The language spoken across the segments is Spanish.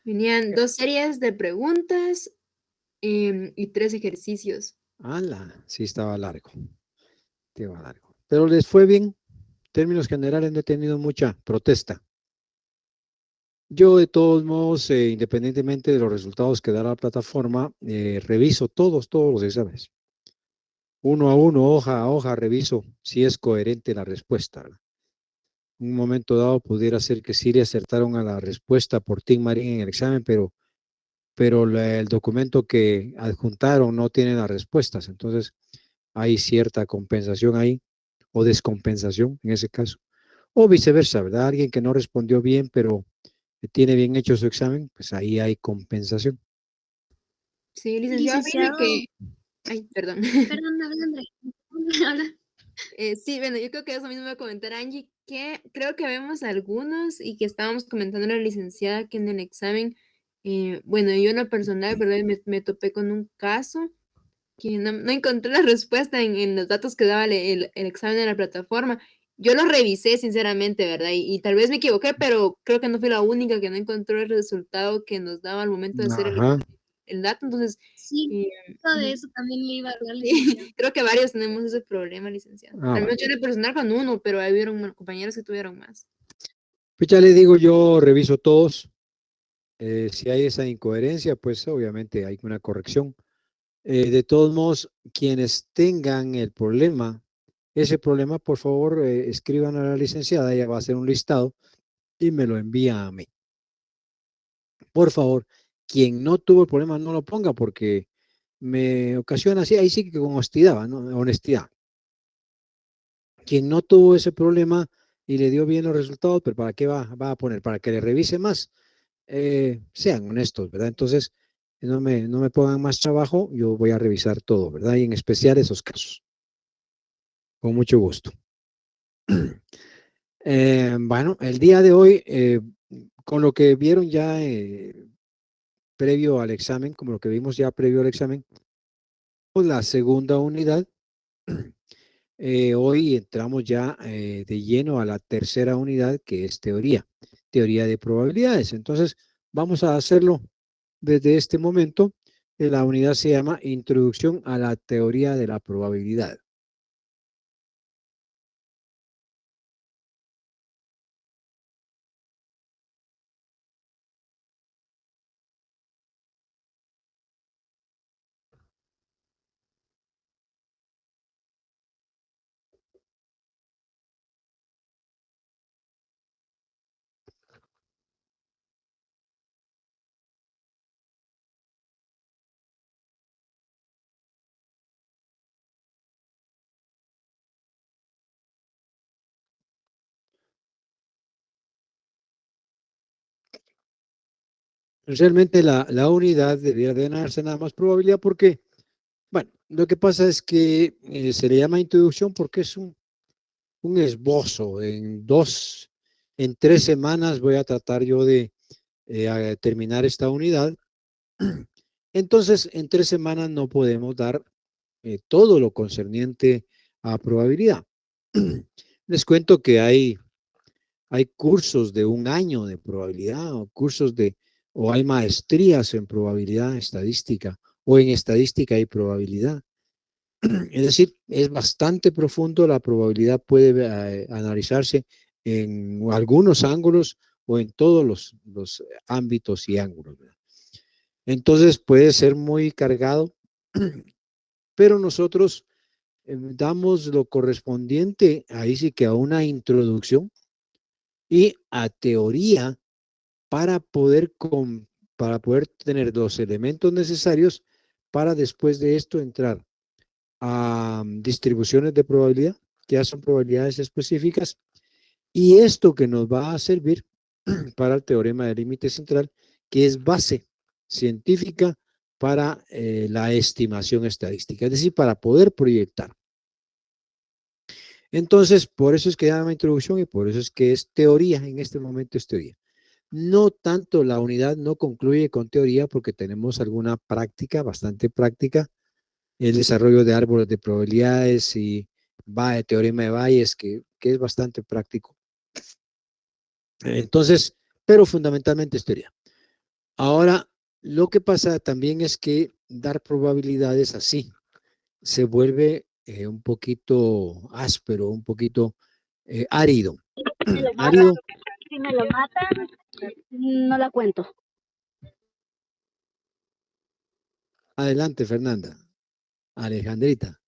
Venían 2 series de preguntas, y 3 ejercicios. ¡Hala! Sí, estaba largo. Estaba largo. Pero les fue bien. En términos generales no he tenido mucha protesta. Yo, de todos modos, independientemente de los resultados que da la plataforma, reviso todos los exámenes. Uno a uno, hoja a hoja, reviso si es coherente la respuesta, ¿verdad? En un momento dado pudiera ser que sí le acertaron a la respuesta por Tim Marín en el examen, pero el documento que adjuntaron no tiene las respuestas. Entonces, hay cierta compensación ahí, o descompensación en ese caso. O viceversa, ¿verdad? Alguien que no respondió bien, pero que tiene bien hecho su examen, pues ahí hay compensación. Sí, licenciado, fíjese Licenciado, que ay, perdón. perdón, habla André. Habla. Sí, bueno, yo creo que eso mismo iba a comentar Angie, que creo que vemos algunos y que estábamos comentando a la licenciada que en el examen, bueno, yo en lo personal, ¿verdad? Me topé con un caso que no encontré la respuesta en los datos que daba el examen en la plataforma. Yo lo revisé sinceramente, ¿verdad? Y tal vez me equivoqué, pero creo que no fui la única que no encontró el resultado que nos daba al momento de hacer Ajá. el dato. Entonces, Sí, eh, todo de ujú, eso también le iba a hablar, sí, licenciado. creo que varios tenemos ese problema, licenciado. Ah, Al bueno. menos yo en el personal con uno, pero ahí hubieron compañeros que tuvieron más. Pues ya le digo, yo reviso todos. Si hay esa incoherencia, pues obviamente hay una corrección. De todos modos, quienes tengan el problema, ese problema, por favor, escriban a la licenciada, ella va a hacer un listado y me lo envía a mí. Por favor, quien no tuvo el problema no lo ponga porque me ocasiona así, ahí sí que con honestidad, ¿no? Honestidad. Quien no tuvo ese problema y le dio bien los resultados, pero ¿para qué va a poner? Para que le revise más. Sean honestos, ¿verdad? Entonces, no me pongan más trabajo, yo voy a revisar todo, ¿verdad? Y en especial esos casos, con mucho gusto. Bueno, el día de hoy, con lo que vieron ya previo al examen, como lo que vimos ya previo al examen, pues la segunda unidad. Hoy entramos ya de lleno a la tercera unidad, que es teoría de probabilidades. Entonces, vamos a hacerlo desde este momento. La unidad se llama Introducción a la teoría de la probabilidad. Realmente la unidad debería de ganarse nada más probabilidad porque, bueno, lo que pasa es que se le llama introducción porque es un esbozo. En 3 semanas voy a tratar yo de terminar esta unidad. Entonces, en 3 semanas no podemos dar todo lo concerniente a probabilidad. Les cuento que hay cursos de 1 año de probabilidad o hay maestrías en probabilidad estadística o en estadística y probabilidad. Es decir, es bastante profundo, la probabilidad puede analizarse en algunos ángulos o en todos los ámbitos y ángulos, ¿verdad? Entonces puede ser muy cargado, pero nosotros damos lo correspondiente, ahí sí que a una introducción y a teoría para para poder tener los elementos necesarios para después de esto entrar a distribuciones de probabilidad, que ya son probabilidades específicas, y esto que nos va a servir para el teorema del límite central, que es base científica para la estimación estadística, es decir, para poder proyectar. Entonces, por eso es que llama introducción y por eso es que es teoría, en este momento es teoría. No tanto la unidad no concluye con teoría porque tenemos alguna práctica, bastante práctica, el desarrollo de árboles de probabilidades y teorema de Bayes, que es bastante práctico. Entonces, pero fundamentalmente es teoría. Ahora, lo que pasa también es que dar probabilidades así se vuelve un poquito áspero, un poquito árido. Me lo matan. Árido, Si me lo matan, no la cuento. adelante, Fernanda. Alejandrita.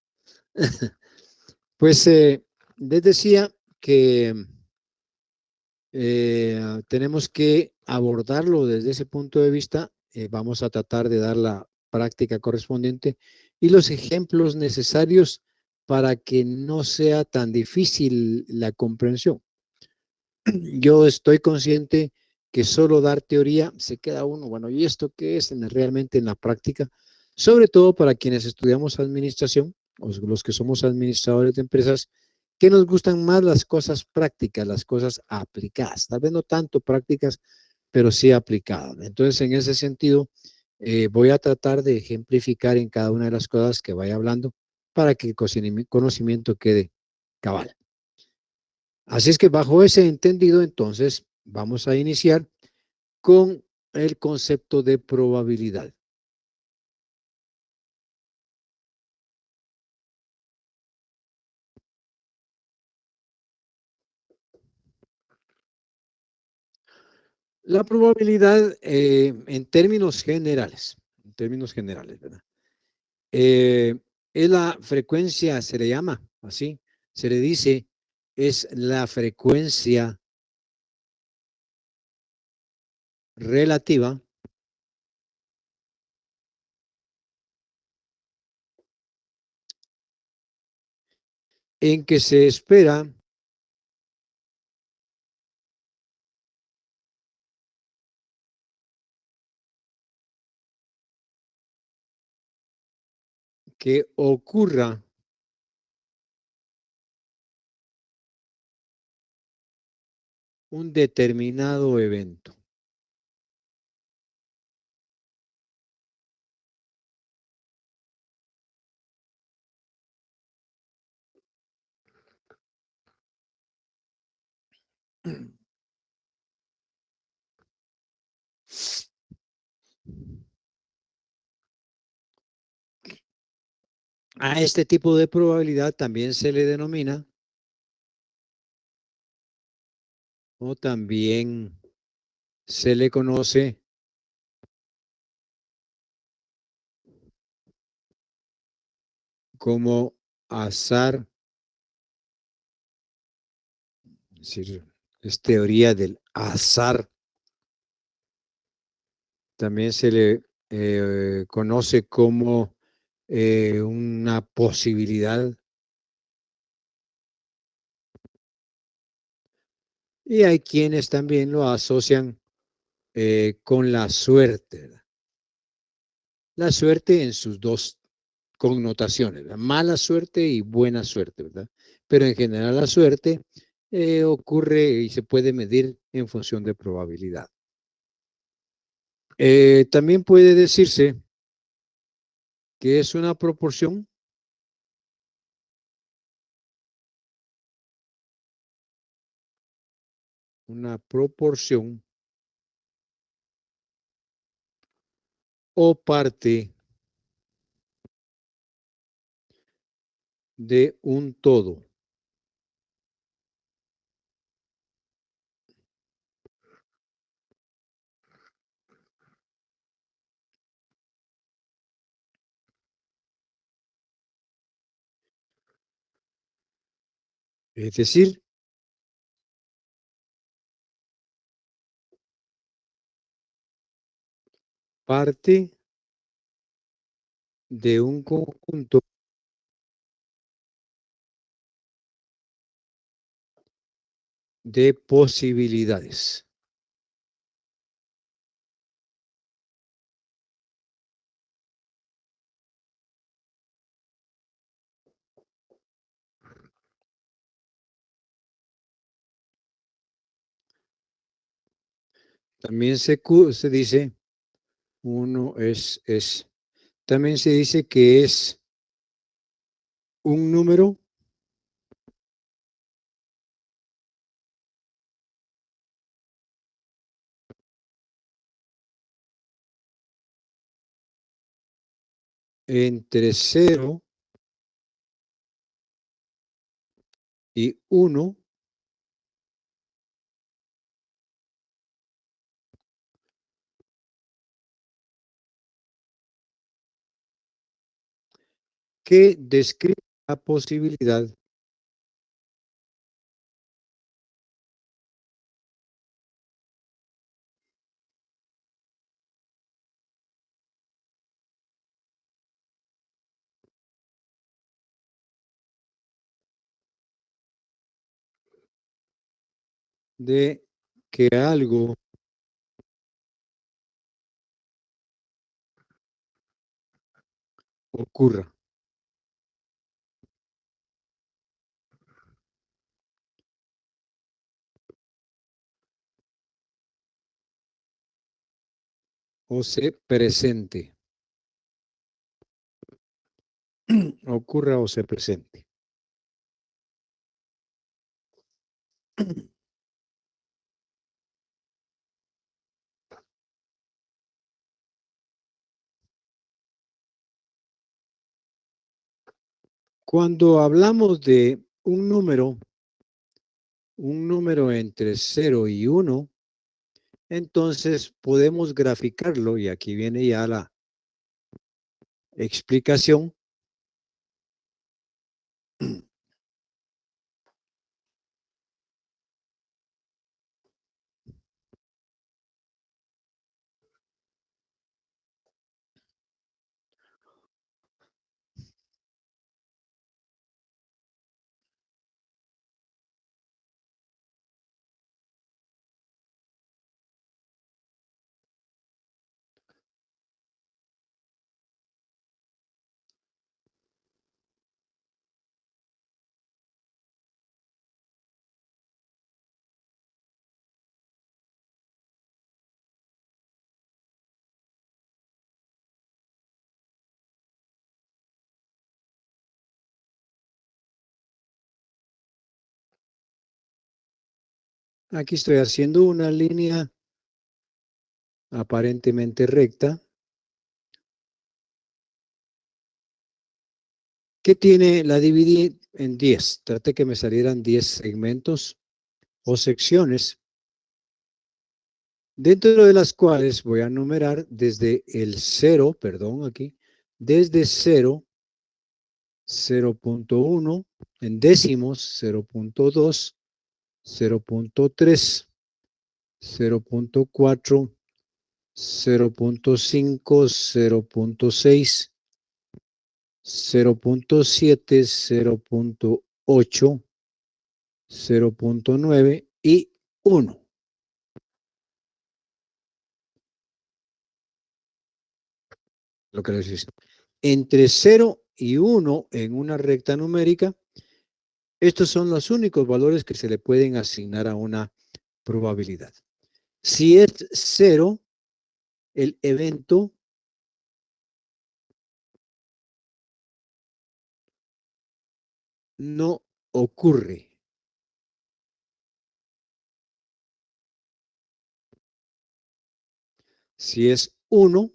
Pues les decía que tenemos que abordarlo desde ese punto de vista. Vamos a tratar de dar la práctica correspondiente y los ejemplos necesarios para que no sea tan difícil la comprensión. Yo estoy consciente que solo dar teoría se queda uno, bueno, ¿y esto qué es realmente en la práctica? Sobre todo para quienes estudiamos administración, o los que somos administradores de empresas, que nos gustan más las cosas prácticas, las cosas aplicadas. Tal vez no tanto prácticas, pero sí aplicadas. Entonces, en ese sentido, voy a tratar de ejemplificar en cada una de las cosas que vaya hablando para que el conocimiento quede cabal. Así es que bajo ese entendido, entonces, vamos a iniciar con el concepto de probabilidad. La probabilidad en términos generales, ¿verdad? Eh, es la frecuencia, se le llama así, se le dice, es la frecuencia relativa en que se espera que ocurra un determinado evento. A este tipo de probabilidad también se le denomina o también se le conoce como azar, es decir, es teoría del azar. También se le conoce como una posibilidad. Y hay quienes también lo asocian con la suerte, ¿verdad? La suerte en sus dos connotaciones, ¿verdad? Mala suerte y buena suerte, ¿verdad? Pero en general la suerte ocurre y se puede medir en función de probabilidad. También puede decirse que es una proporción o parte de un todo. Es decir, parte de un conjunto de posibilidades. También se dice, también se dice que es un número entre 0 y 1 que describe la posibilidad de que algo ocurra. O se presente. Ocurra o se presente. Cuando hablamos de un número entre 0 y 1, entonces podemos graficarlo, y aquí viene ya la explicación. Aquí estoy haciendo una línea aparentemente recta que la dividí en 10. Traté que me salieran 10 segmentos o secciones, dentro de las cuales voy a numerar desde el 0, perdón, aquí, desde 0, 0.1, en décimos, 0.2, 0.3, 0.4, 0.5, 0.6, 0.7, 0.8, 0.9 y 1. Lo que les dice. Entre 0 y 1 en una recta numérica, estos son los únicos valores que se le pueden asignar a una probabilidad. Si es 0, el evento no ocurre. Si es 1,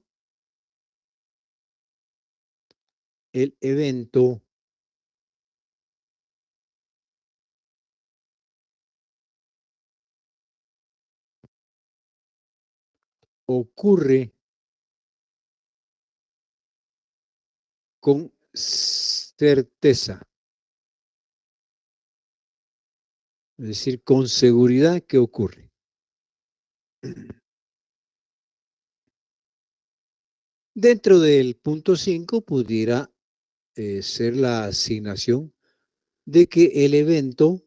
el evento ocurre con certeza. Es decir, con seguridad que ocurre. Dentro del punto 5 pudiera ser la asignación de que el evento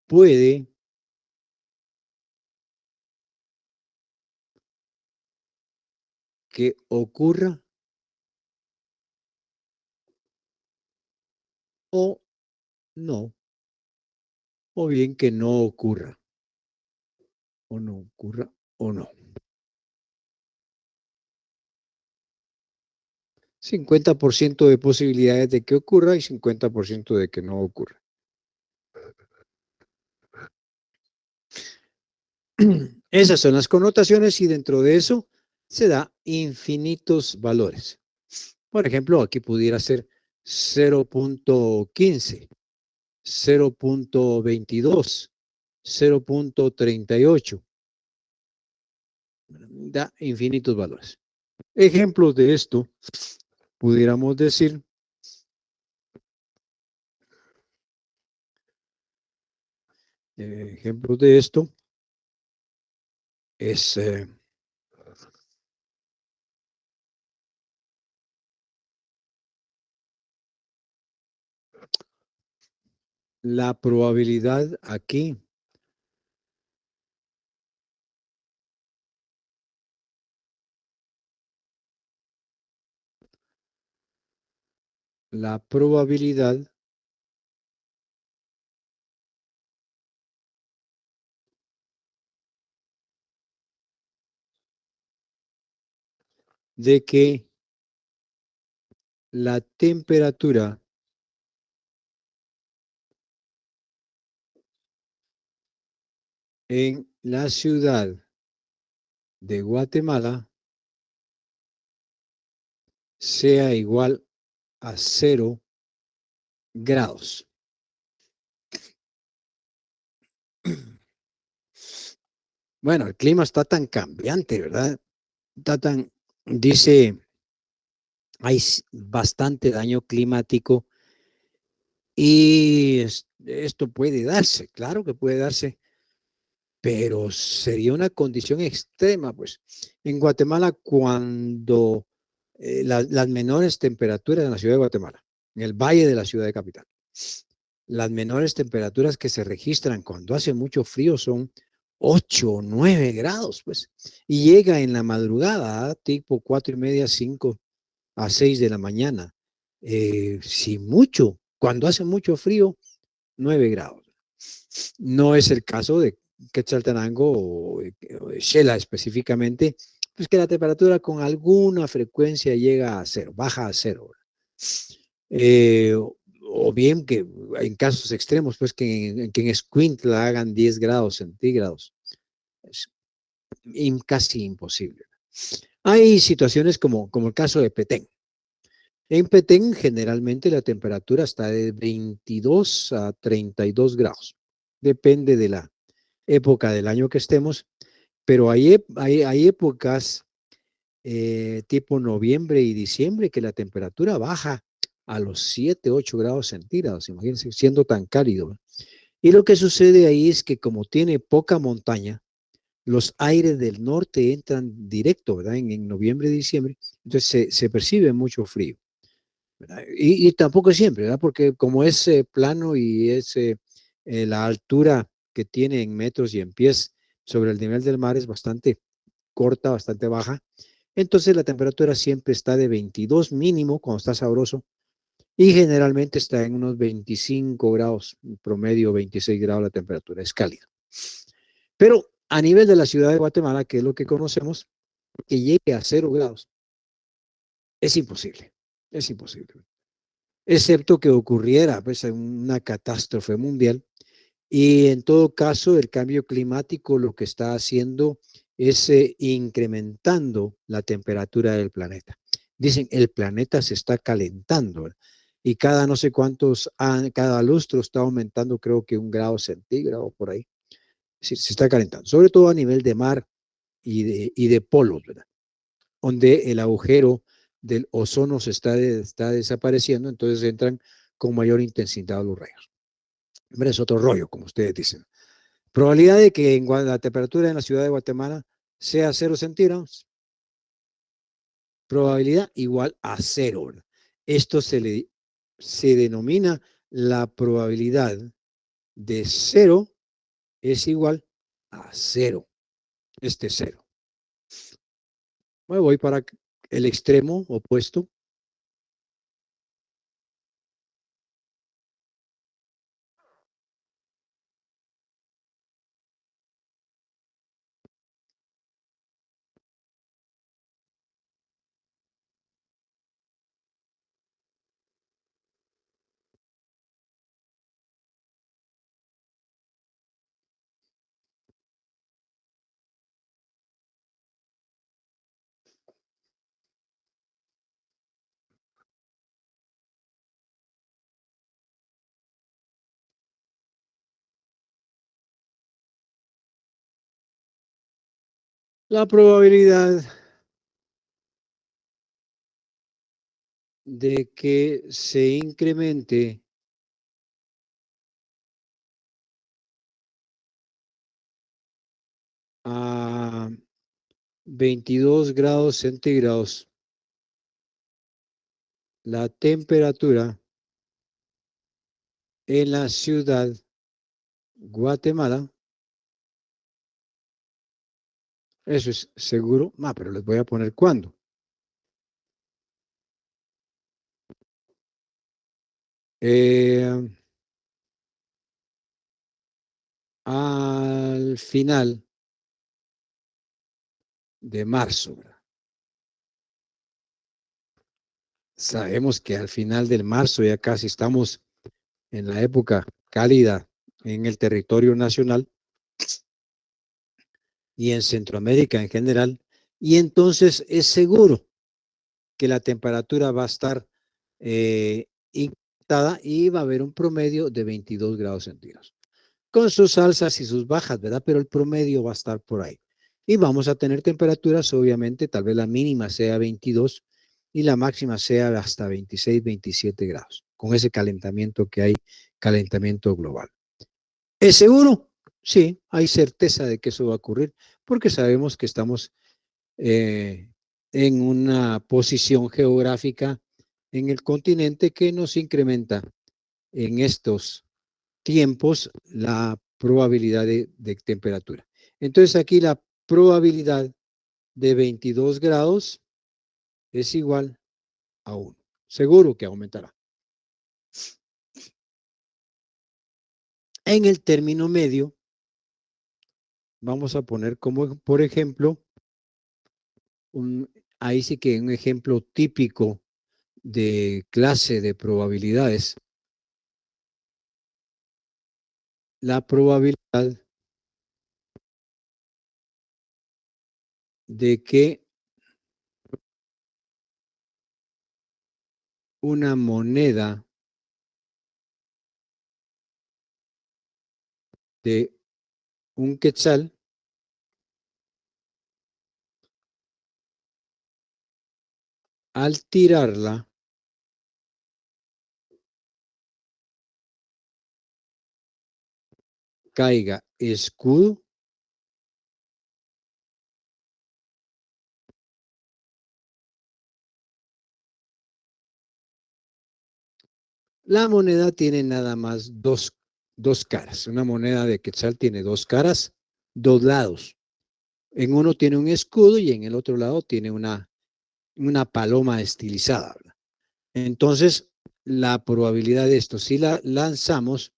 puede que ocurra o no, o bien que no ocurra, o no ocurra o no. 50% de posibilidades de que ocurra y 50% de que no ocurra. Esas son las connotaciones y dentro de eso se da infinitos valores. Por ejemplo, aquí pudiera ser 0.15, 0.22, 0.38. Da infinitos valores. Ejemplos de esto, pudiéramos decir, ejemplos de esto es la probabilidad aquí la probabilidad de que la temperatura en la ciudad de Guatemala sea igual a 0 grados. Bueno, el clima está tan cambiante, ¿verdad? Está tan, dice, hay bastante daño climático y esto puede darse, claro que puede darse, pero sería una condición extrema, pues. En Guatemala, cuando las menores temperaturas en la ciudad de Guatemala, en el valle de la ciudad de capital, las menores temperaturas que se registran cuando hace mucho frío son 8 o 9 grados, pues, y llega en la madrugada, tipo 4:30, 5 a 6 de la mañana. Si mucho, cuando hace mucho frío, 9 grados. No es el caso de Quetzaltenango o de Xela específicamente, pues que la temperatura con alguna frecuencia llega a cero, baja a cero. O bien que en casos extremos, pues que en Escuintla hagan 10 grados centígrados. Es casi imposible. Hay situaciones como el caso de Petén. En Petén generalmente la temperatura está de 22 a 32 grados. Depende de la época del año que estemos, pero hay épocas tipo noviembre y diciembre que la temperatura baja a los 7, 8 grados centígrados, imagínense, siendo tan cálido. ¿Verdad? Y lo que sucede ahí es que como tiene poca montaña, los aires del norte entran directo, ¿verdad? En noviembre y diciembre, entonces se percibe mucho frío. ¿Verdad? Y tampoco siempre, ¿verdad? Porque como es plano y es la altura que tiene en metros y en pies sobre el nivel del mar es bastante corta, bastante baja, entonces la temperatura siempre está de 22 mínimo cuando está sabroso y generalmente está en unos 25 grados, promedio 26 grados la temperatura, es cálida. Pero a nivel de la ciudad de Guatemala, que es lo que conocemos, que llegue a 0 grados, es imposible, es imposible. Excepto que ocurriera pues, una catástrofe mundial. Y en todo caso, el cambio climático lo que está haciendo es incrementando la temperatura del planeta. Dicen, el planeta se está calentando, ¿verdad? Y cada no sé cuántos, cada lustro está aumentando, creo que 1 grado centígrado por ahí. Es decir, se está calentando, sobre todo a nivel de mar y de polos, ¿verdad? Donde el agujero del ozono está desapareciendo, entonces entran con mayor intensidad los rayos. Hombre, es otro rollo, como ustedes dicen. Probabilidad de que la temperatura en la ciudad de Guatemala sea 0 centígrados. Probabilidad igual a 0. Esto se denomina la probabilidad de 0 es igual a 0. Este 0. Bueno, voy para el extremo opuesto. La probabilidad de que se incremente a 22 grados centígrados la temperatura en la ciudad Guatemala, eso es seguro, pero les voy a poner cuándo. Al final de marzo. Sabemos que al final del marzo ya casi estamos en la época cálida en el territorio nacional y en Centroamérica en general, y entonces es seguro que la temperatura va a estar incrementada y va a haber un promedio de 22 grados centígrados, con sus alzas y sus bajas, ¿verdad? Pero el promedio va a estar por ahí. Y vamos a tener temperaturas, obviamente, tal vez la mínima sea 22 y la máxima sea hasta 26, 27 grados, con ese calentamiento que hay, calentamiento global. ¿Es seguro? Sí, hay certeza de que eso va a ocurrir, porque sabemos que estamos en una posición geográfica en el continente que nos incrementa en estos tiempos la probabilidad de temperatura. Entonces aquí la probabilidad de 22 grados es igual a 1. Seguro que aumentará. En el término medio, vamos a poner como, por ejemplo, ahí sí que un ejemplo típico de clase de probabilidades. La probabilidad de que una moneda de un quetzal al tirarla caiga escudo la moneda tiene nada más dos caras. Una moneda de quetzal tiene dos caras, dos lados. En uno tiene un escudo y en el otro lado tiene una paloma estilizada, ¿verdad? Entonces, la probabilidad de esto, si la lanzamos,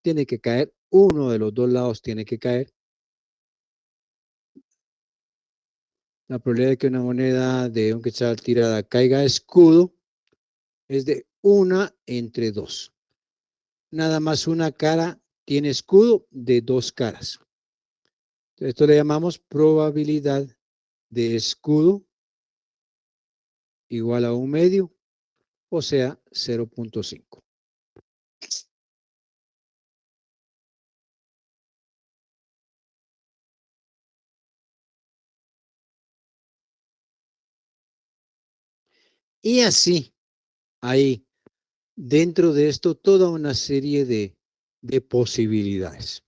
tiene que caer, uno de los dos lados tiene que caer. La probabilidad de que una moneda de un quetzal tirada caiga escudo es de 1/2. Nada más una cara tiene escudo de dos caras. Esto le llamamos probabilidad de escudo igual a 1/2, o sea, 0.5. Y así hay dentro de esto toda una serie de posibilidades.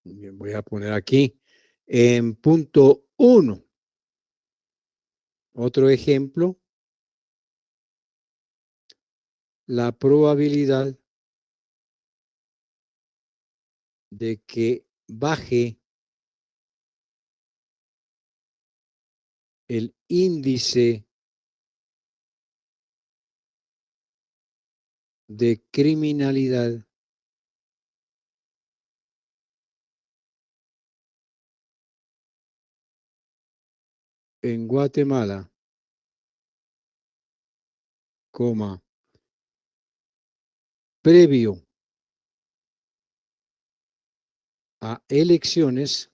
Voy a poner aquí en punto 1. Otro ejemplo, la probabilidad de que baje el índice de criminalidad en Guatemala, previo a elecciones,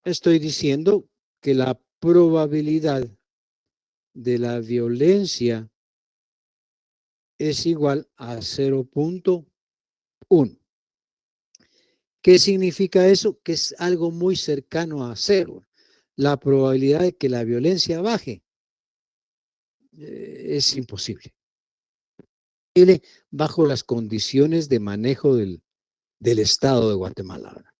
estoy diciendo que la probabilidad de la violencia es igual a 0.1. ¿Qué significa eso? Que es algo muy cercano a cero. La probabilidad de que la violencia baje es imposible. Bajo las condiciones de manejo del Estado de Guatemala. ¿Verdad?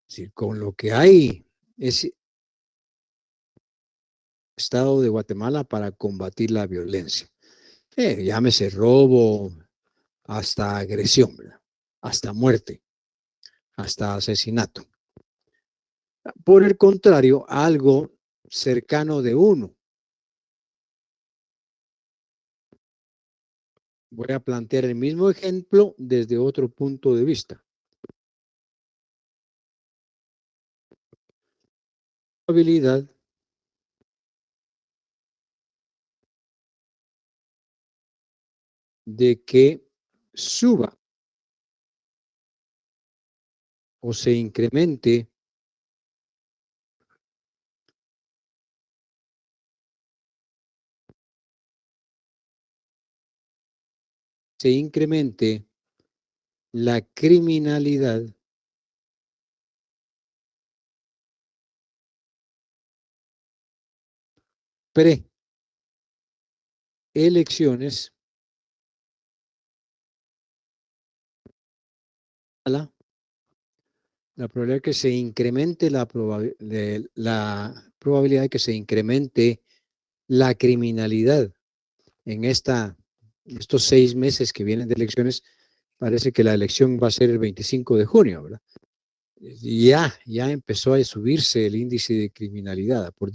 Es decir, con lo que hay es Estado de Guatemala para combatir la violencia. Llámese robo, hasta agresión, ¿verdad? Hasta muerte, hasta asesinato. Por el contrario, algo cercano de uno. Voy a plantear el mismo ejemplo desde otro punto de vista. Probabilidad de que suba o se incremente la criminalidad pre-elecciones, la probabilidad de que se incremente la probabilidad de que se incremente la criminalidad en estos 6 meses que vienen de elecciones. Parece que la elección va a ser el 25 de junio, ¿verdad? Y ya empezó a subirse el índice de criminalidad por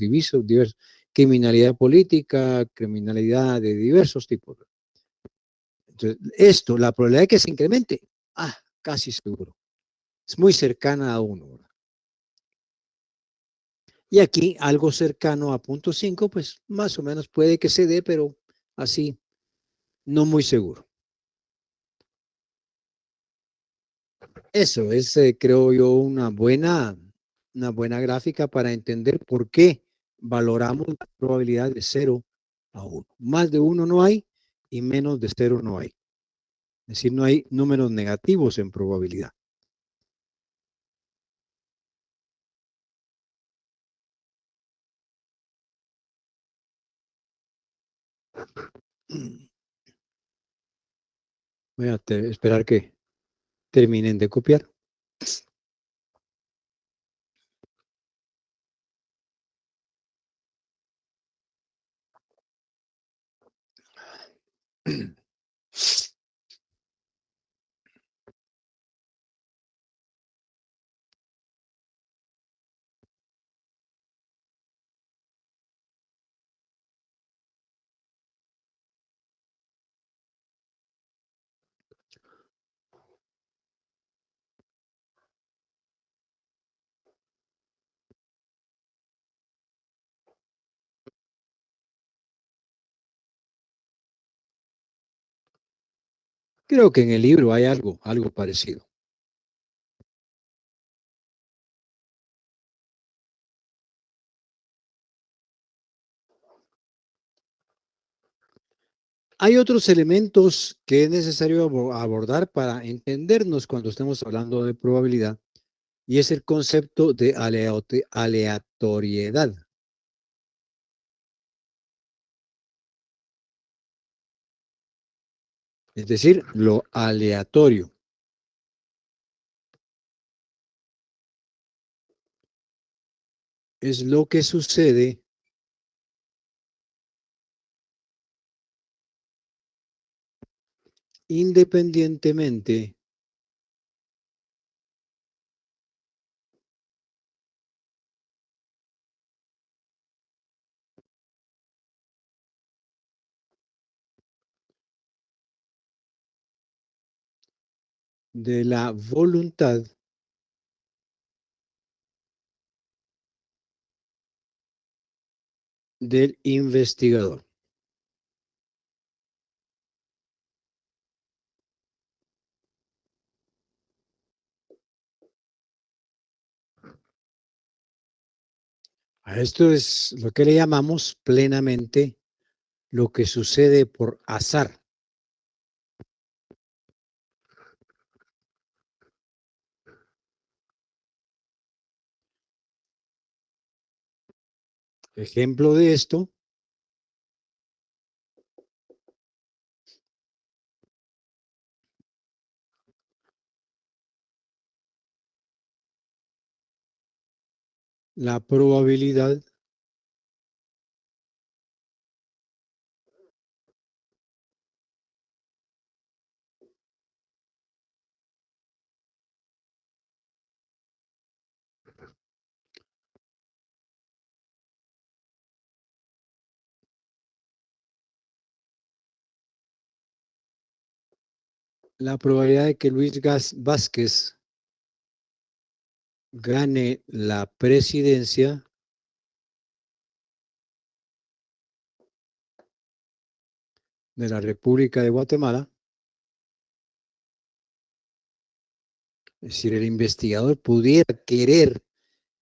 criminalidad política, criminalidad de diversos tipos. Entonces, la probabilidad de que se incremente, casi seguro. Es muy cercana a 1. ¿Verdad? Y aquí algo cercano a 0.5, pues más o menos puede que se dé, pero así no muy seguro. Eso es, creo yo, una buena gráfica para entender por qué valoramos la probabilidad de 0 a 1. Más de 1 no hay y menos de 0 no hay. Es decir, no hay números negativos en probabilidad. Voy a esperar que terminen de copiar. Creo que en el libro hay algo parecido. Hay otros elementos que es necesario abordar para entendernos cuando estemos hablando de probabilidad, y es el concepto de aleatoriedad. Es decir, lo aleatorio. Es lo que sucede independientemente de la voluntad del investigador. A esto es lo que le llamamos plenamente lo que sucede por azar. Ejemplo de esto, la probabilidad de que Luis Vázquez gane la presidencia de la República de Guatemala. Es decir, el investigador pudiera querer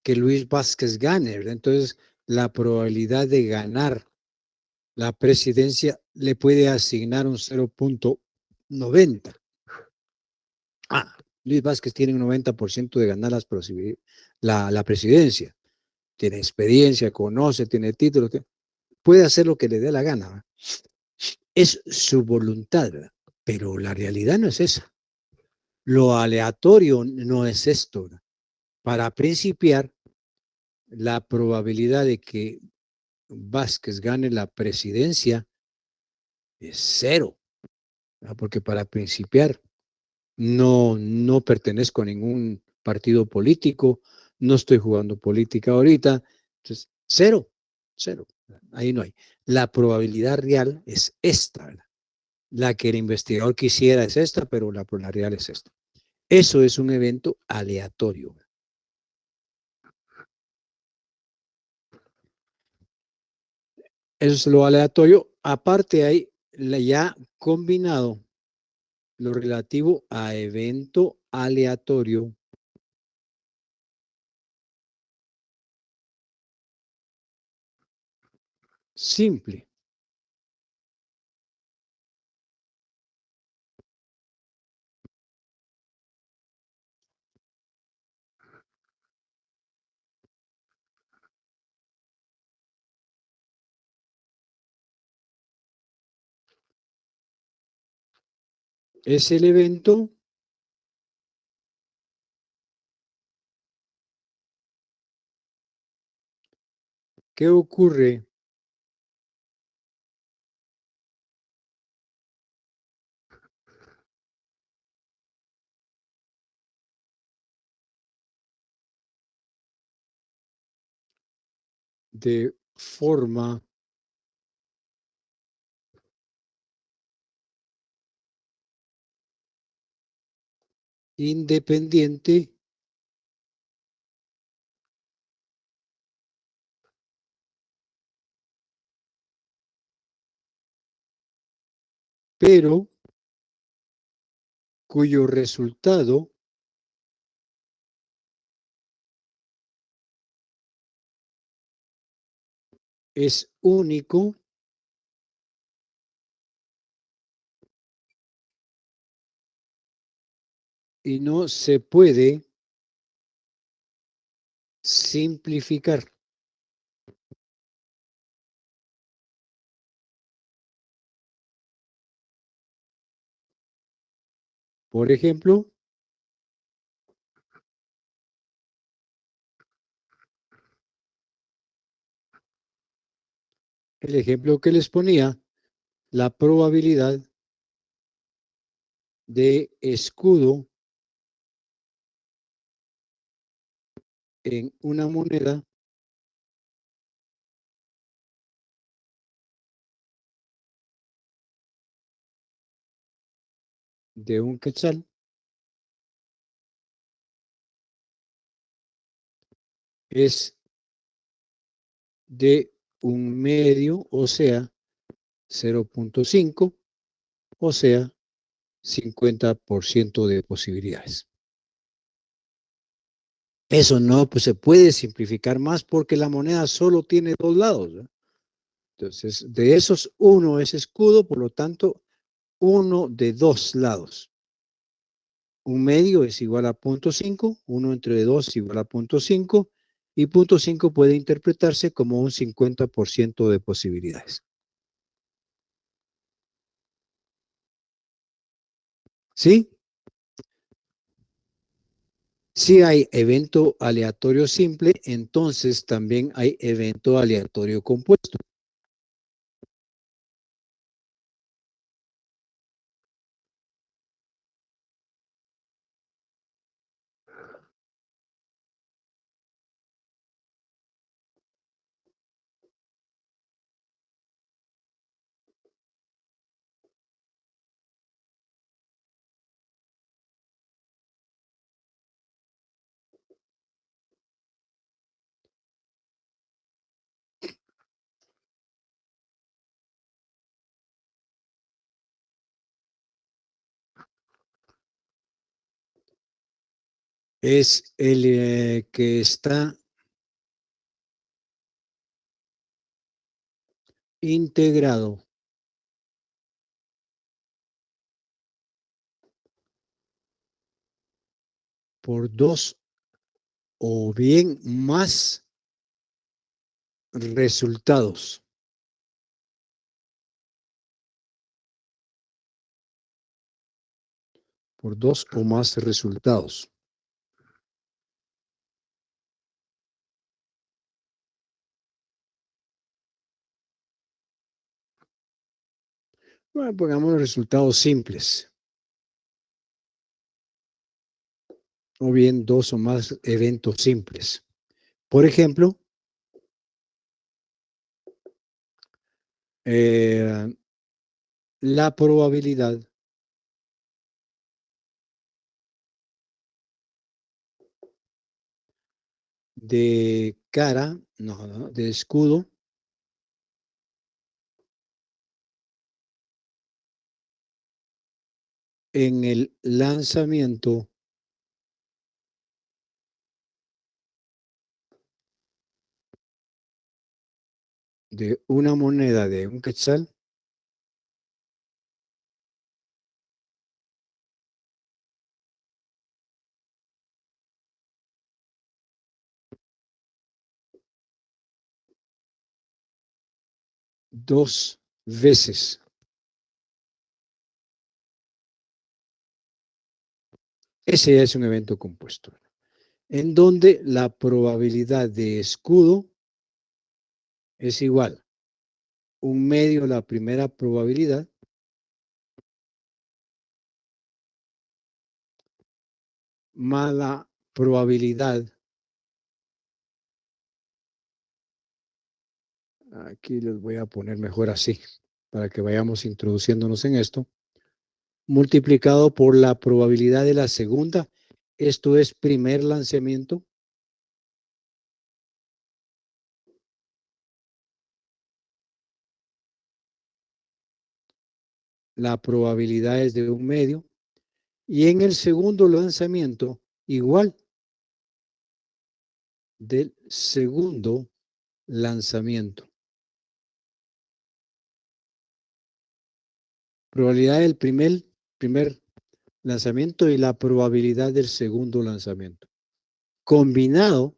que Luis Vázquez gane, ¿verdad? Entonces, la probabilidad de ganar la presidencia le puede asignar un 0.90. Luis Vázquez tiene un 90% de ganar la presidencia. Tiene experiencia, conoce, tiene título, puede hacer lo que le dé la gana, ¿verdad? Es su voluntad, ¿verdad? Pero la realidad no es esa. Lo aleatorio no es esto, ¿verdad? Para principiar, la probabilidad de que Vázquez gane la presidencia es cero, ¿verdad? Porque para principiar no pertenezco a ningún partido político, no estoy jugando política ahorita, entonces cero, cero, ahí no hay. La probabilidad real es esta, ¿verdad? La que el investigador quisiera es esta, pero la real es esta. Eso es un evento aleatorio. Eso es lo aleatorio. Aparte hay ya combinado lo relativo a evento aleatorio simple. Es el evento que ocurre de forma independiente pero cuyo resultado es único y no se puede simplificar. Por ejemplo, el ejemplo que les ponía, la probabilidad de escudo en una moneda de un quetzal es de un medio, o sea, 0.5, o sea, 50% de posibilidades. Eso no pues, se puede simplificar más porque la moneda solo tiene dos lados, ¿verdad? Entonces, de esos, uno es escudo, por lo tanto, uno de dos lados. Un medio es igual a 0.5, uno entre dos es igual a 0.5, y punto 5 puede interpretarse como un 50% de posibilidades. ¿Sí? Si hay evento aleatorio simple, entonces también hay evento aleatorio compuesto. Es el que está integrado por dos o bien más resultados. Por dos o más resultados. Bueno, pongamos resultados simples. O bien dos o más eventos simples. Por ejemplo, la probabilidad de cara, no, de escudo, en el lanzamiento de una moneda de un quetzal dos veces. Ese es un evento compuesto, en donde la probabilidad de escudo es igual. Un medio la primera probabilidad más la probabilidad. Aquí les voy a poner mejor así, para que vayamos introduciéndonos en esto. Multiplicado por la probabilidad de la segunda, esto es primer lanzamiento, la probabilidad es de un medio, y en el segundo lanzamiento, igual del segundo lanzamiento. Probabilidad del primer lanzamiento y la probabilidad del segundo lanzamiento. Combinado,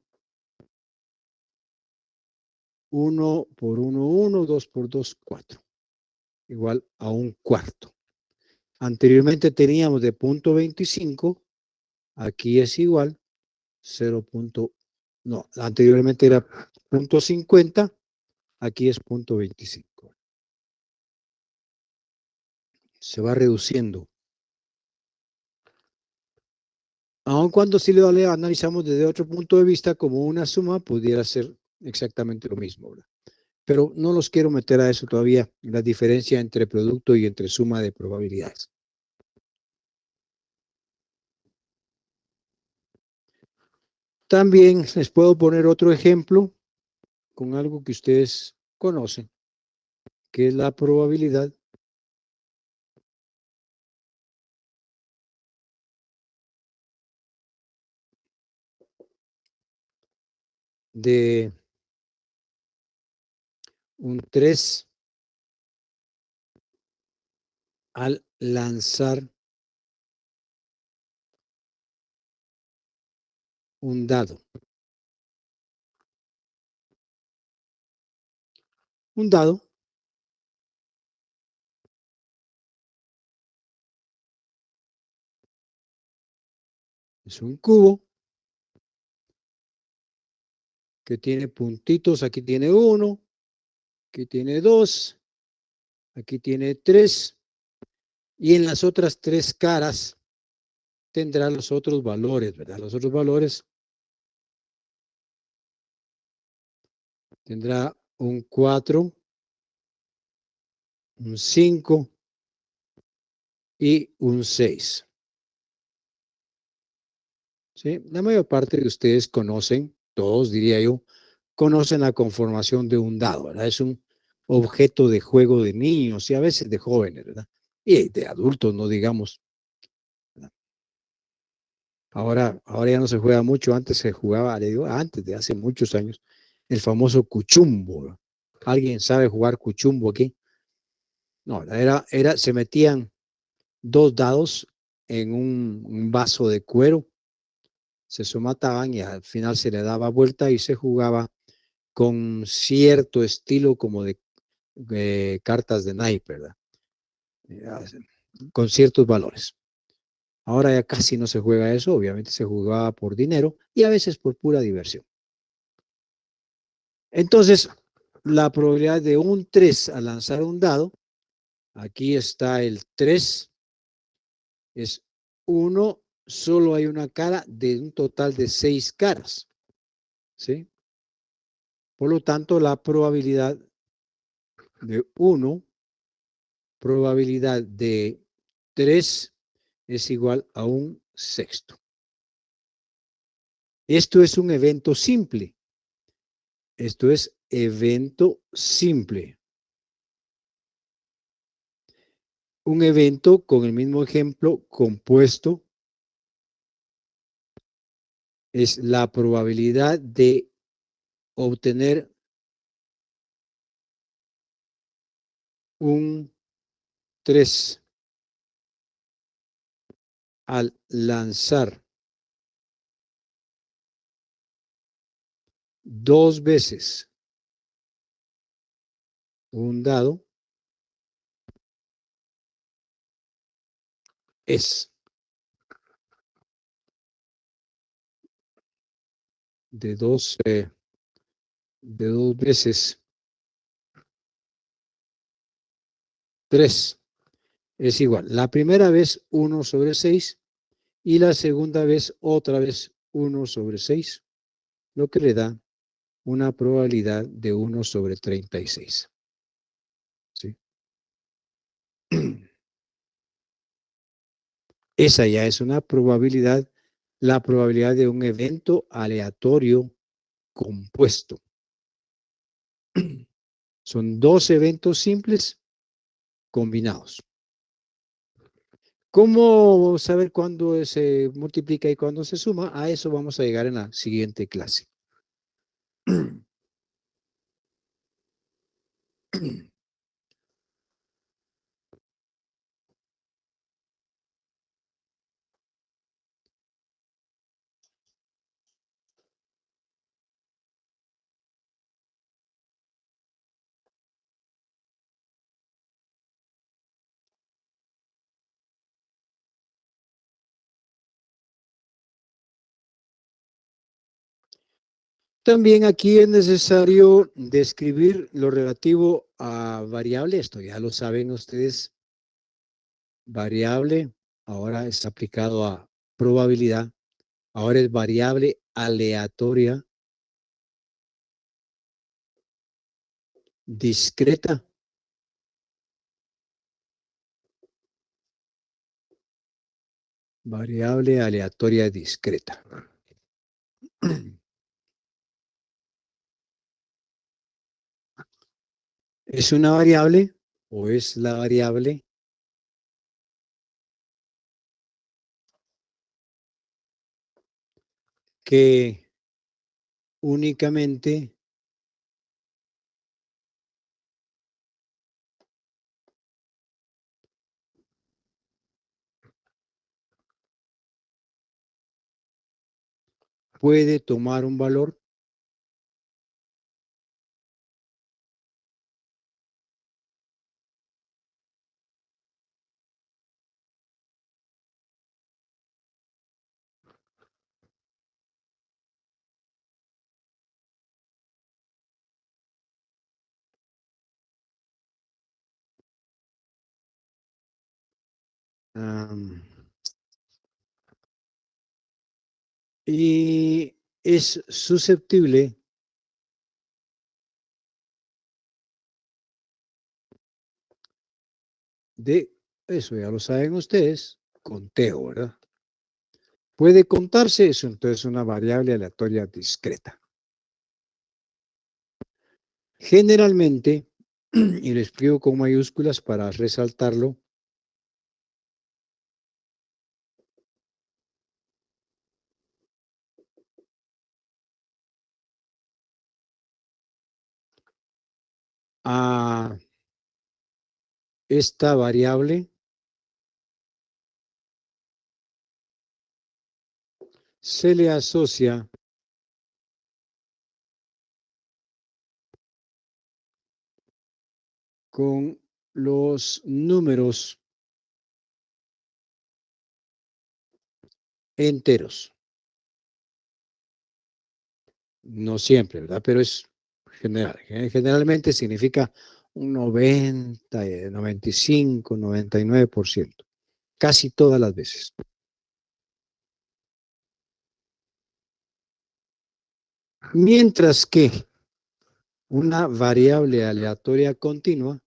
1 por 1, 1, 2 por 2, 4. Igual a un cuarto. Anteriormente teníamos de punto 25, aquí es igual 0. No, anteriormente era punto 50, aquí es punto 25. Se va reduciendo. Aun cuando si lo analizamos desde otro punto de vista como una suma, pudiera ser exactamente lo mismo, ¿verdad? Pero no los quiero meter a eso todavía, la diferencia entre producto y entre suma de probabilidades. También les puedo poner otro ejemplo con algo que ustedes conocen, que es la probabilidad de un 3 al lanzar un dado. un dado. Es un cubo que tiene puntitos. Aquí tiene 1, aquí tiene 2, aquí tiene 3. Y en las otras 3 caras tendrá los otros valores, ¿verdad? Los otros valores tendrá un 4, un 5 y un 6. ¿Sí? La mayor parte de ustedes conocen, todos diría yo, conocen la conformación de un dado, ¿verdad? Es un objeto de juego de niños y a veces de jóvenes, ¿verdad? Y de adultos, no digamos. ¿Verdad? Ahora ya no se juega mucho, antes se jugaba, le digo, antes de hace muchos años, el famoso cuchumbo. ¿Verdad? ¿Alguien sabe jugar cuchumbo aquí? No, se metían 2 dados en un vaso de cuero, se somataban y al final se le daba vuelta y se jugaba con cierto estilo como de cartas de naipe, ¿verdad? Con ciertos valores. Ahora ya casi no se juega eso, obviamente se jugaba por dinero y a veces por pura diversión. Entonces, la probabilidad de un 3 al lanzar un dado, aquí está el 3, es 1, solo hay una cara de un total de 6 caras, ¿sí? Por lo tanto, la probabilidad de 1, probabilidad de 3 es igual a un sexto. Esto es un evento simple. Esto es evento simple. Un evento con el mismo ejemplo compuesto es la probabilidad de obtener un 3 al lanzar 2 veces un dado es de 2 veces 3 es igual. La primera vez 1 sobre 6 y la segunda vez otra vez 1 sobre 6, lo que le da una probabilidad de 1 sobre 36. ¿Sí? Esa ya es una probabilidad, la probabilidad de un evento aleatorio compuesto. Son 2 eventos simples combinados. ¿Cómo saber cuándo se multiplica y cuándo se suma? A eso vamos a llegar en la siguiente clase. También aquí es necesario describir lo relativo a variable. Esto ya lo saben ustedes. Variable ahora es aplicado a probabilidad. Ahora es variable aleatoria discreta. Variable aleatoria discreta. ¿Es una variable o es la variable que únicamente puede tomar un valor y es susceptible de, eso ya lo saben ustedes, conteo, ¿verdad? Puede contarse, eso entonces una variable aleatoria discreta. Generalmente, y lo escribo con mayúsculas para resaltarlo, a esta variable se le asocia con los números enteros. No siempre, ¿verdad? Pero es general. Generalmente significa un 90, 95, 99%. Casi todas las veces. Mientras que una variable aleatoria continua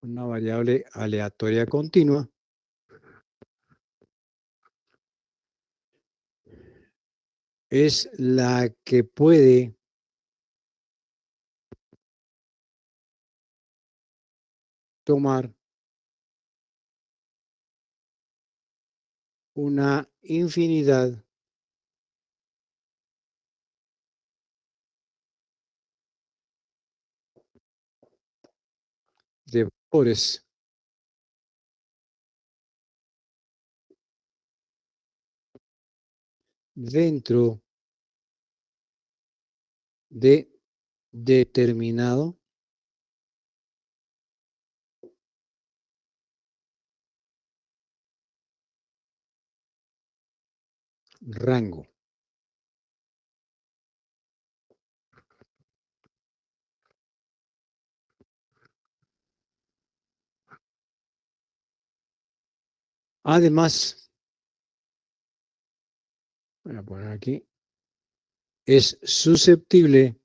una variable aleatoria continua es la que puede tomar una infinidad de valores dentro de determinado rango. Además, voy a poner aquí, es susceptible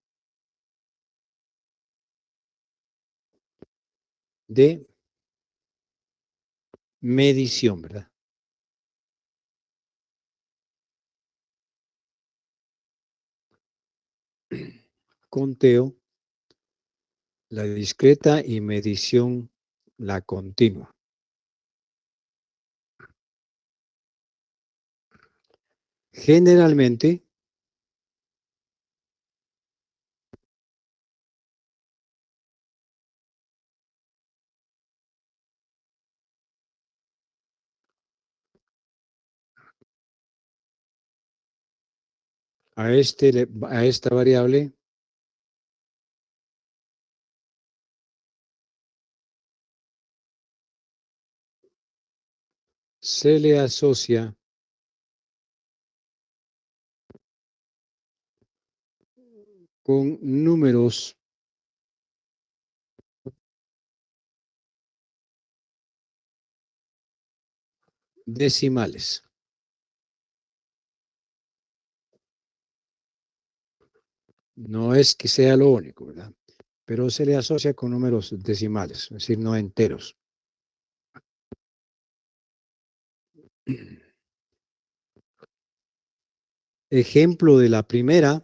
de medición, ¿verdad? Conteo, la discreta y medición, la continua. Generalmente, a esta variable se le asocia con números decimales. No es que sea lo único, ¿verdad? Pero se le asocia con números decimales, es decir, no enteros. Ejemplo de la primera.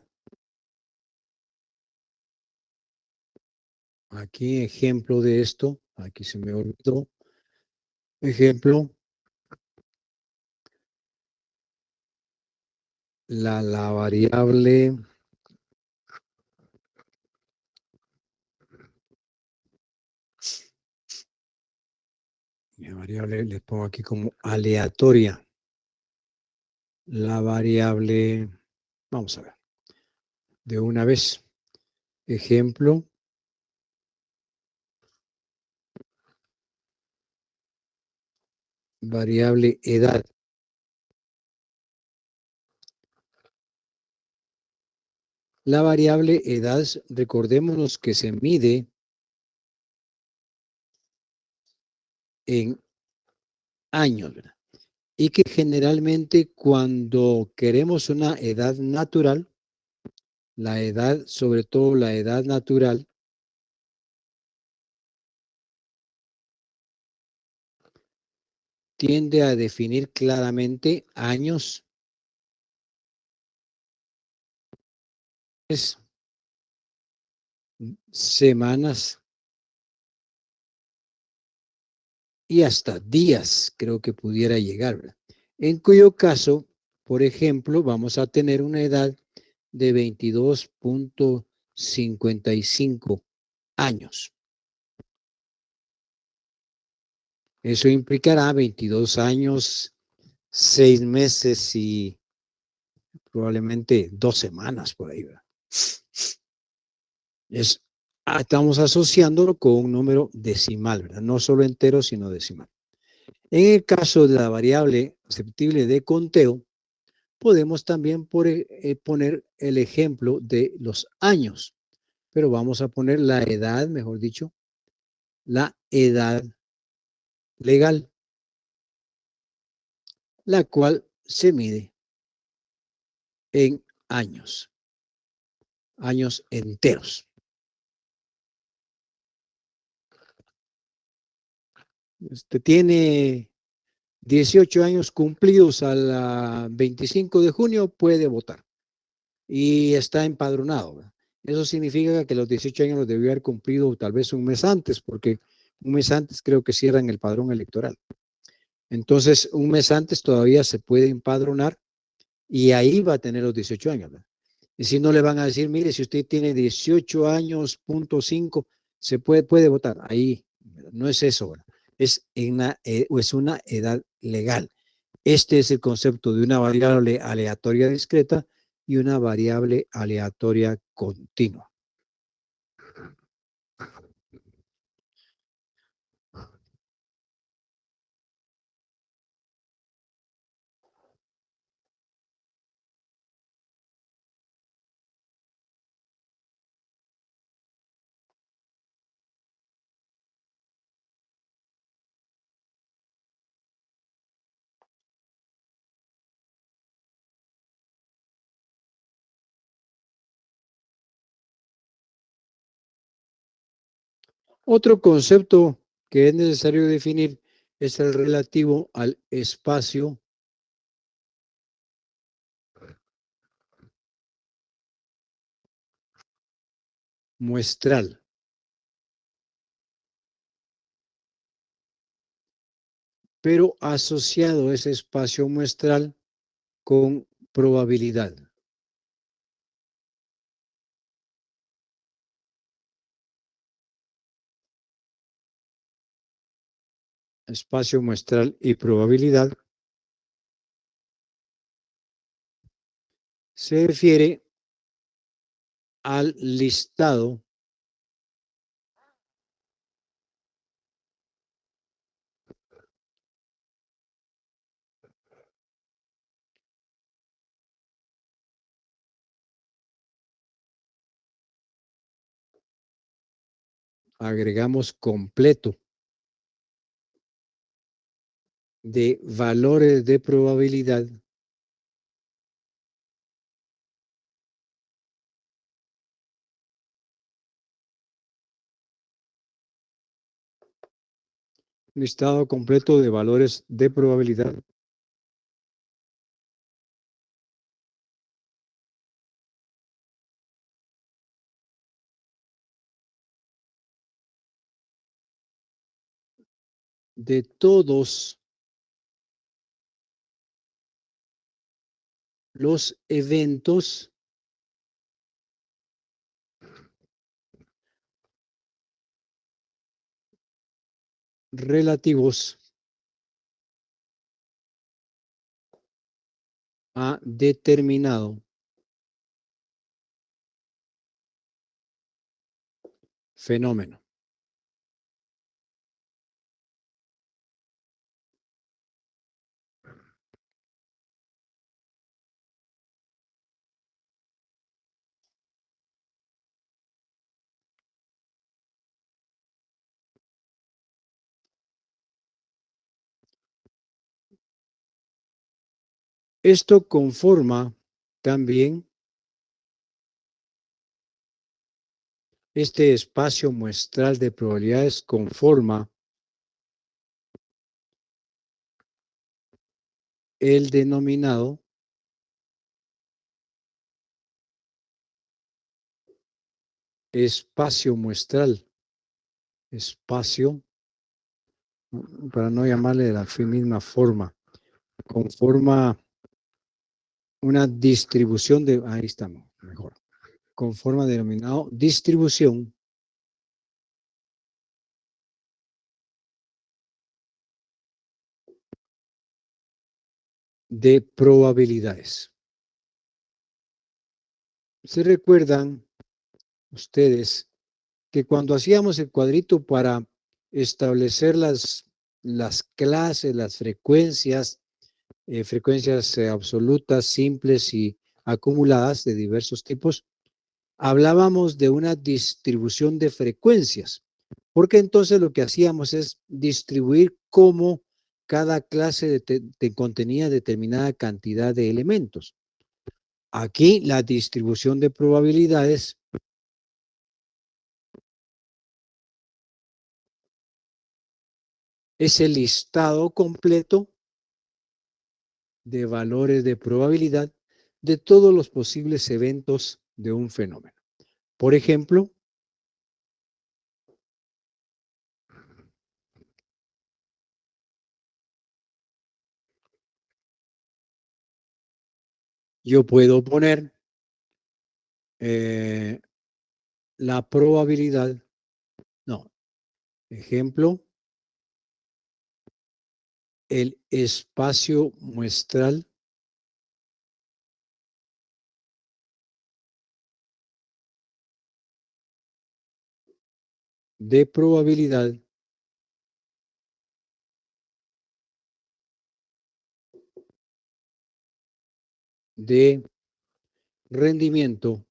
Aquí ejemplo de esto. Aquí se me olvidó. Ejemplo. La variable. La variable le pongo aquí como aleatoria. La variable. Vamos a ver. De una vez. Ejemplo, variable edad. La variable edad, recordémonos que se mide en años, ¿verdad? Y que generalmente cuando queremos una edad natural, la edad, sobre todo la edad natural, tiende a definir claramente años, semanas y hasta días, creo que pudiera llegar, ¿verdad? En cuyo caso, por ejemplo, vamos a tener una edad de 22.55 años. Eso implicará 22 años, 6 meses y probablemente 2 semanas por ahí, ¿verdad? Estamos asociándolo con un número decimal, ¿verdad? No solo entero, sino decimal. En el caso de la variable susceptible de conteo, podemos también poner el ejemplo de los años, pero vamos a poner la edad, mejor dicho, la edad legal, la cual se mide en años, años enteros. Tiene 18 años cumplidos al 25 de junio, puede votar y está empadronado, ¿verdad? Eso significa que los 18 años los debió haber cumplido tal vez un mes antes, porque un mes antes creo que cierran el padrón electoral. Entonces, un mes antes todavía se puede empadronar y ahí va a tener los 18 años, ¿verdad? Y si no le van a decir, mire, si usted tiene 18 años, punto 5, se puede votar. Ahí, ¿verdad? No es eso, ¿verdad? Es una edad legal. Este es el concepto de una variable aleatoria discreta y una variable aleatoria continua. Otro concepto que es necesario definir es el relativo al espacio muestral, pero asociado a ese espacio muestral con probabilidad. Espacio muestral y probabilidad se refiere al listado agregamos completo de valores de probabilidad listado completo de valores de probabilidad de todos los eventos relativos a determinado fenómeno. Esto conforma también este espacio muestral de probabilidades conforma el denominado espacio muestral. Espacio, para no llamarle de la misma forma, conforma una distribución de, ahí estamos, mejor, conforma denominado distribución de probabilidades. ¿Se recuerdan ustedes que cuando hacíamos el cuadrito para establecer las clases, las frecuencias, frecuencias absolutas, simples y acumuladas de diversos tipos, hablábamos de una distribución de frecuencias, porque entonces lo que hacíamos es distribuir cómo cada clase contenía determinada cantidad de elementos. Aquí la distribución de probabilidades es el listado completo de valores de probabilidad de todos los posibles eventos de un fenómeno. Por ejemplo, yo puedo poner la probabilidad, no, ejemplo, el espacio muestral de probabilidad de rendimiento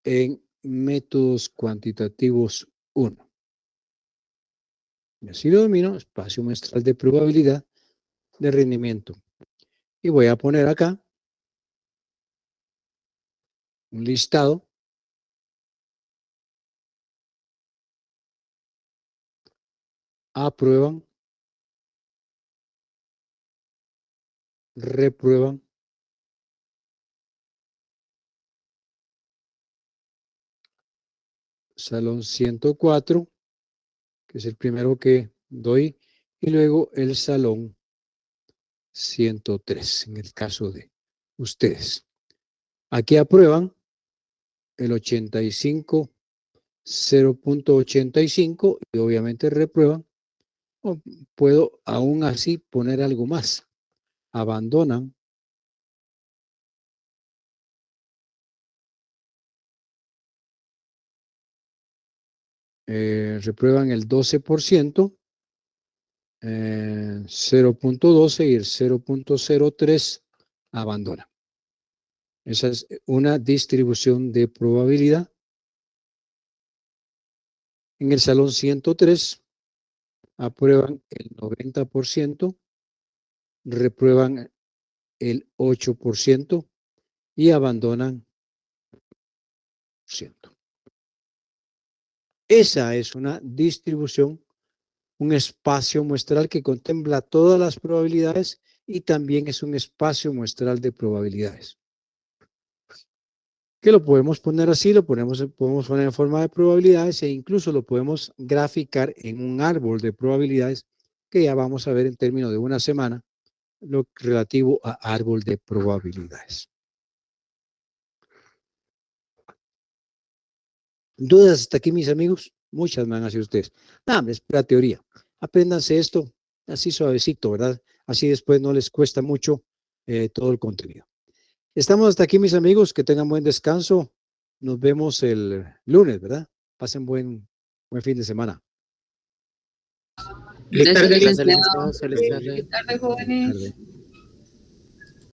en métodos cuantitativos 1. Y así lo domino, espacio muestral de probabilidad de rendimiento. Y voy a poner acá un listado aprueban, reprueban, salón 104, que es el primero que doy, y luego el salón 103, en el caso de ustedes. Aquí aprueban el 85, 0.85 y obviamente reprueban. O puedo aún así poner algo más. Abandonan. Reprueban el 12%, 0.12 y el 0.03 abandonan. Esa es una distribución de probabilidad. En el salón 103 aprueban el 90%, reprueban el 8% y abandonan 100%. Esa es una distribución, un espacio muestral que contempla todas las probabilidades y también es un espacio muestral de probabilidades. Que lo podemos poner así, podemos poner en forma de probabilidades e incluso lo podemos graficar en un árbol de probabilidades que ya vamos a ver en términos de una semana, lo relativo a árbol de probabilidades. ¿Dudas hasta aquí, mis amigos? Muchas me han sido ustedes. Nada, es pura teoría. Apréndanse esto así suavecito, ¿verdad? Así después no les cuesta mucho todo el contenido. Estamos hasta aquí, mis amigos. Que tengan buen descanso. Nos vemos el lunes, ¿verdad? Pasen buen fin de semana. Feliz Gracias, tarde, licenciado. licenciado. Feliz tarde. Buenas tardes, jóvenes. Tarde.